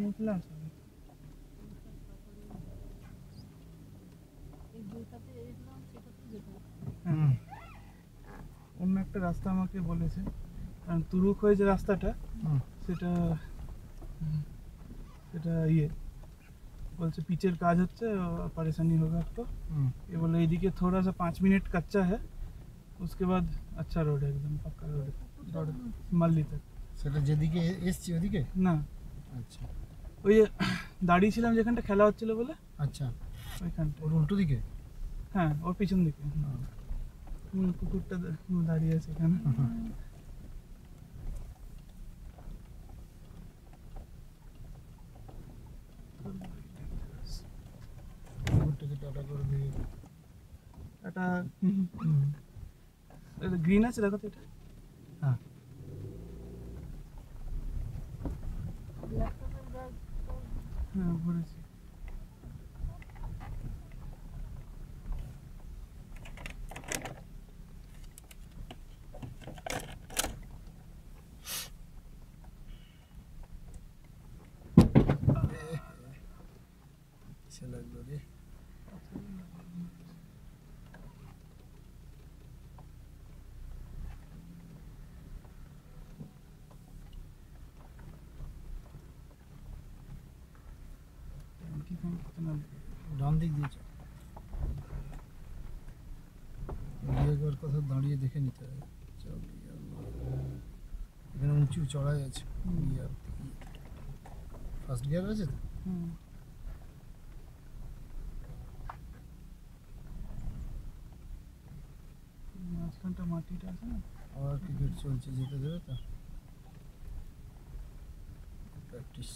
মুখলাম অন্য একটা রাস্তা আমাকে বলেছে, কারণ তুরুক হয়ে যে রাস্তাটা সেটা সেটা बोलते पिचर काज होता है परेशानी होगा आपको। ये बोले इधर थोड़ा सा 5 मिनट कच्चा है, उसके बाद अच्छा रोड है, एकदम पक्का रोड मल्ली तक। সেটা যেদিকে এসছি ওদিকে না আচ্ছা ওই দাঁড়িয়ে ছিলাম যেখানটা খেলা হচ্ছিল বলে, আচ্ছা ওইখানটা ওর উল্টো দিকে হ্যাঁ ওর পিছন দিকে কুকুরটা দাঁড়িয়ে আছে এখানে। কুকুরটাকে টাটা করে দিয়ে এটা গ্রিন আছে দেখো তো এটা। হ্যাঁ হ্যাঁ ভরেছি। সে লাগলো রে ডান দিক দিয়েছে একবার কোথাও দাঁড়িয়ে দেখে নিতে হবে। এখানে উঁচু চড়াই আছে গিয়ার ফার্স্ট গিয়ার আছে তো মাঝখানটা মাটিটা আছে না। আর ক্রিকেট চলছে যেতে দেবে তো প্র্যাকটিস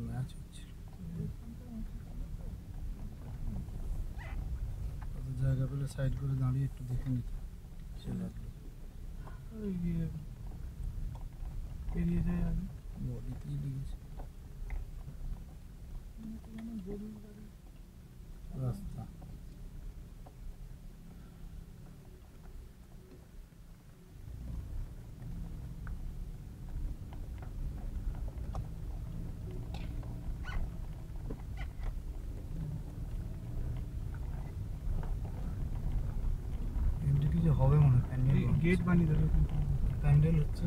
ম্যাচ হচ্ছে কত জায়গা পেলে সাইড করে দাঁড়িয়ে একটু দেখে নিতে সে লাগলো ওই পেরিয়ে যায় আগে বডিতেই লেগেছে রাস্তা এদিকে যে হবে মনে হয় প্যান্ডেল গেট বানিয়ে দেবে। প্যান্ডেল হচ্ছে